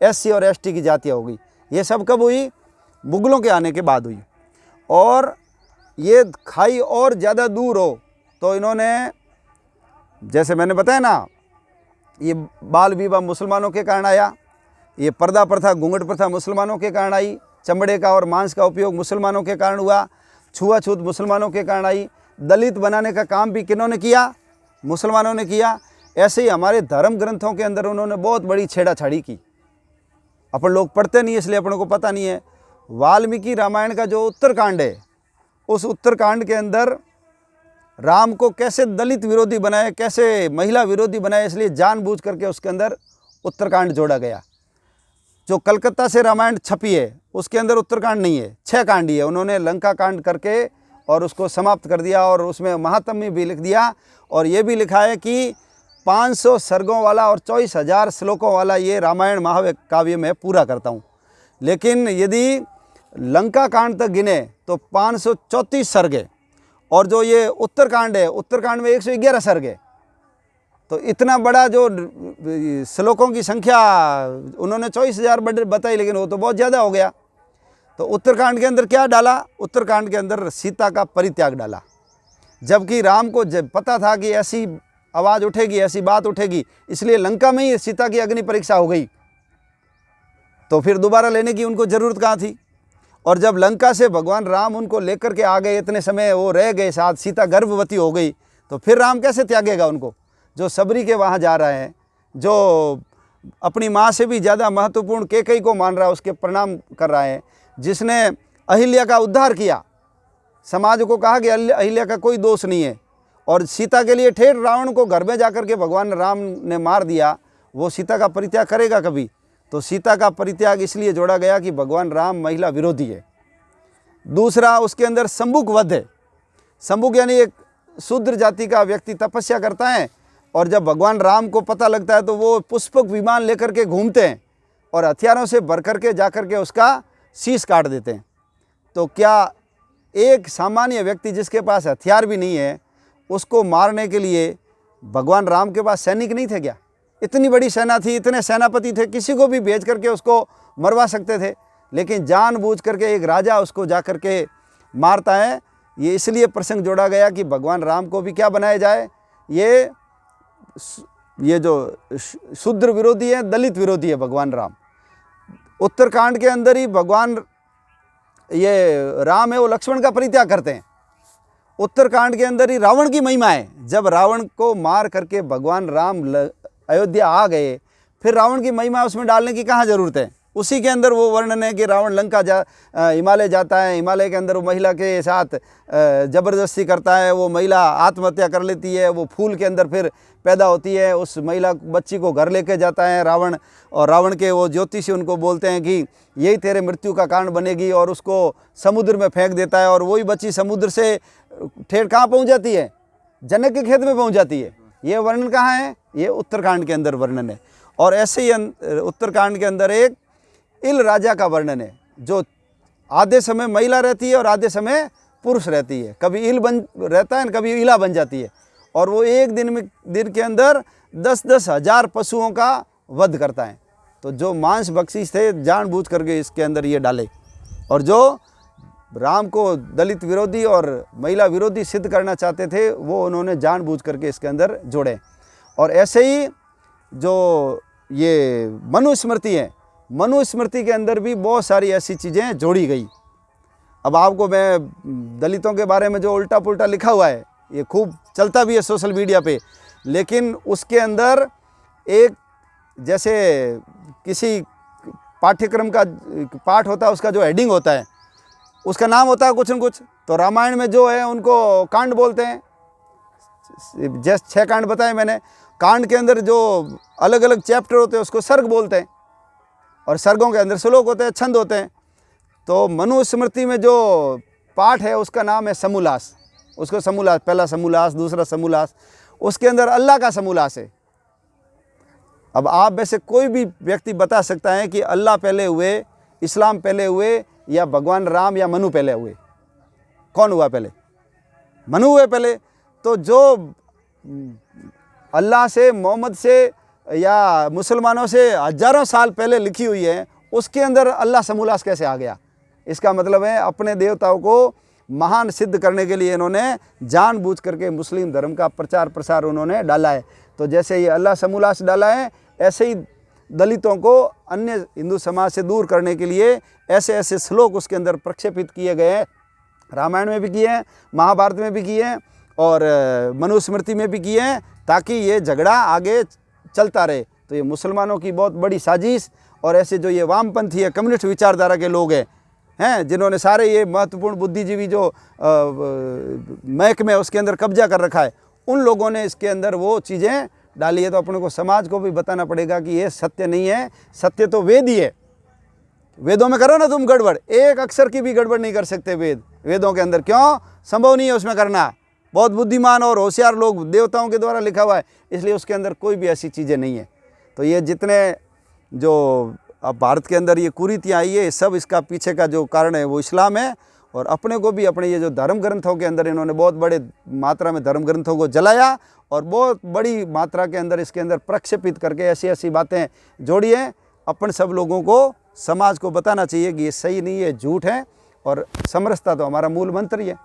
SC और ST की जातियाँ हो गई। ये सब कब हुई? मुगलों के आने के बाद हुई। और ये खाई और ज़्यादा दूर हो तो इन्होंने, जैसे मैंने बताया ना, ये बाल विवाह मुसलमानों के कारण आया, ये पर्दा प्रथा, घूंघट प्रथा मुसलमानों के कारण आई, चमड़े का और मांस का उपयोग मुसलमानों के कारण हुआ, छुआछूत मुसलमानों के कारण आई, दलित बनाने का काम भी किन्होंने किया? मुसलमानों ने किया। ऐसे ही हमारे धर्म ग्रंथों के अंदर उन्होंने बहुत बड़ी छेड़ाछाड़ी की। अपन लोग पढ़ते नहीं इसलिए अपन को पता नहीं है। वाल्मीकि रामायण का जो उत्तरकांड है, उस उत्तरकांड के अंदर राम को कैसे दलित विरोधी बनाए, कैसे महिला विरोधी बनाए, इसलिए जानबूझ करके उसके अंदर उत्तरकांड जोड़ा गया। जो कलकत्ता से रामायण छपी है उसके अंदर उत्तरकांड नहीं है, 6 कांड ही है। उन्होंने लंका कांड करके और उसको समाप्त कर दिया और उसमें महात्म्य भी लिख दिया। और ये भी लिखा है कि 500 सर्गों वाला और 24,000 श्लोकों वाला ये रामायण महाकाव्य में पूरा करता हूँ। लेकिन यदि लंका कांड तक गिने तो 534 सर्ग है, और जो ये उत्तरकांड है, उत्तरकांड में 111 सर्ग है। तो इतना बड़ा जो श्लोकों की संख्या उन्होंने 24,000 बताई, लेकिन वो तो बहुत ज़्यादा हो गया। तो उत्तरकांड के अंदर क्या डाला? उत्तरकांड के अंदर सीता का परित्याग डाला। जबकि राम को जब पता था कि ऐसी आवाज़ उठेगी, ऐसी बात उठेगी, इसलिए लंका में ही सीता की अग्नि परीक्षा हो गई। तो फिर दोबारा लेने की उनको ज़रूरत कहाँ थी? और जब लंका से भगवान राम उनको लेकर के आ गए, इतने समय वो रह गए साथ, सीता गर्भवती हो गई, तो फिर राम कैसे त्यागेगा उनको? जो सबरी के वहाँ जा रहा है, जो अपनी माँ से भी ज़्यादा महत्वपूर्ण कैकेयी को मान रहा है, उसके प्रणाम कर रहा है, जिसने अहिल्या का उद्धार किया, समाज को कहा कि अहिल्या का कोई दोष नहीं है, और सीता के लिए ठेठ रावण को घर में जाकर के भगवान राम ने मार दिया, वो सीता का परित्याग करेगा कभी? तो सीता का परित्याग इसलिए जोड़ा गया कि भगवान राम महिला विरोधी है। दूसरा, उसके अंदर संबुक वध है। संबुक यानी एक शूद्र जाति का व्यक्ति तपस्या करता है, और जब भगवान राम को पता लगता है तो वो पुष्पक विमान लेकर के घूमते हैं और हथियारों से भर करके जाकर के उसका शीश काट देते हैं। तो क्या एक सामान्य व्यक्ति जिसके पास हथियार भी नहीं है, उसको मारने के लिए भगवान राम के पास सैनिक नहीं थे क्या? इतनी बड़ी सेना थी, इतने सेनापति थे, किसी को भी भेज करके उसको मरवा सकते थे, लेकिन जानबूझ करके एक राजा उसको जा करके मारता है। ये इसलिए प्रसंग जोड़ा गया कि भगवान राम को भी क्या बनाया जाए? ये जो शूद्र विरोधी है, दलित विरोधी है भगवान राम। उत्तरकांड के अंदर ही भगवान ये राम है वो लक्ष्मण का परित्याग करते हैं। उत्तरकांड के अंदर ही रावण की महिमा है। जब रावण को मार करके भगवान राम अयोध्या आ गए, फिर रावण की महिमा उसमें डालने की कहाँ ज़रूरत है? उसी के अंदर वो वर्णन है कि रावण लंका हिमालय जाता है, हिमालय के अंदर वो महिला के साथ ज़बरदस्ती करता है, वो महिला आत्महत्या कर लेती है, वो फूल के अंदर फिर पैदा होती है, उस महिला बच्ची को घर लेके जाता है रावण, और रावण के वो ज्योतिषी उनको बोलते हैं कि यही तेरे मृत्यु का कारण बनेगी, और उसको समुद्र में फेंक देता है, और वही बच्ची समुद्र से ठेठ कहाँ पहुँच जाती है? जनक के खेत में पहुँच जाती है। ये वर्णन कहाँ है? ये उत्तरकांड के अंदर वर्णन है। और ऐसे ही उत्तरकांड के अंदर एक इल राजा का वर्णन है, जो आधे समय महिला रहती है और आधे समय पुरुष रहती है। कभी इल बन रहता है, कभी इला बन जाती है, और वो एक दिन के अंदर 10-10 हज़ार पशुओं का वध करता है। तो जो मांस बख्शीश थे, जानबूझ करके इसके अंदर ये डाले, और जो राम को दलित विरोधी और महिला विरोधी सिद्ध करना चाहते थे, वो उन्होंने जानबूझ करके इसके अंदर जोड़े। और ऐसे ही जो ये मनुस्मृति है, मनुस्मृति के अंदर भी बहुत सारी ऐसी चीज़ें जोड़ी गई। अब आपको मैं दलितों के बारे में जो उल्टा पुल्टा लिखा हुआ है, ये खूब चलता भी है सोशल मीडिया पे, लेकिन उसके अंदर एक, जैसे किसी पाठ्यक्रम का पाठ होता है, उसका जो हेडिंग होता है, उसका नाम होता है कुछ न कुछ। तो रामायण में जो है उनको कांड बोलते हैं। जैसे 6 कांड बताए मैंने, कांड के अंदर जो अलग अलग चैप्टर होते हैं उसको सर्ग बोलते हैं, और सर्गों के अंदर श्लोक होते हैं, छंद होते हैं। तो मनुस्मृति में जो पाठ है उसका नाम है समूलास। उसको समूलास, पहला समूलास, दूसरा समूलास, उसके अंदर अल्लाह का समूलास है। अब आप में से कोई भी व्यक्ति बता सकता है कि अल्लाह पहले हुए, इस्लाम पहले हुए, या भगवान राम या मनु पहले हुए? कौन हुआ पहले? मनु हुए पहले। तो जो अल्लाह से, मोहम्मद से या मुसलमानों से हज़ारों साल पहले लिखी हुई है, उसके अंदर अल्लाह समूलास कैसे आ गया? इसका मतलब है अपने देवताओं को महान सिद्ध करने के लिए इन्होंने जानबूझ करके मुस्लिम धर्म का प्रचार प्रसार उन्होंने डाला है। तो जैसे ये अल्लाह समूलास डाला है, ऐसे ही दलितों को अन्य हिंदू समाज से दूर करने के लिए ऐसे ऐसे श्लोक उसके अंदर प्रक्षेपित किए गए हैं। रामायण में भी किए हैं, महाभारत में भी किए हैं और मनुस्मृति में भी किए हैं, ताकि ये झगड़ा आगे चलता रहे। तो ये मुसलमानों की बहुत बड़ी साजिश, और ऐसे जो ये वामपंथी है, कम्युनिस्ट विचारधारा के लोग हैं जिन्होंने सारे ये महत्वपूर्ण बुद्धिजीवी जो महकमे उसके अंदर कब्जा कर रखा है, उन लोगों ने इसके अंदर वो चीज़ें डाली है। तो अपने को समाज को भी बताना पड़ेगा कि ये सत्य नहीं है, सत्य तो वेद ही है। वेदों में करो ना तुम गड़बड़, एक अक्षर की भी गड़बड़ नहीं कर सकते वेदों के अंदर। क्यों? संभव नहीं है उसमें करना। बहुत बुद्धिमान और होशियार लोग देवताओं के द्वारा लिखा हुआ है, इसलिए उसके अंदर कोई भी ऐसी चीज़ें नहीं है। तो ये जितने जो अब भारत के अंदर ये कुरीतियाँ आई है, सब इसका पीछे का जो कारण है वो इस्लाम है। और अपने को भी अपने ये जो धर्म ग्रंथों के अंदर इन्होंने बहुत बड़े मात्रा में धर्म ग्रंथों को जलाया और बहुत बड़ी मात्रा के अंदर इसके अंदर प्रक्षेपित करके ऐसी ऐसी बातें जोड़ी हैं। अपन सब लोगों को, समाज को बताना चाहिए कि ये सही नहीं है, झूठ है, और समरसता तो हमारा मूल मंत्र ही है।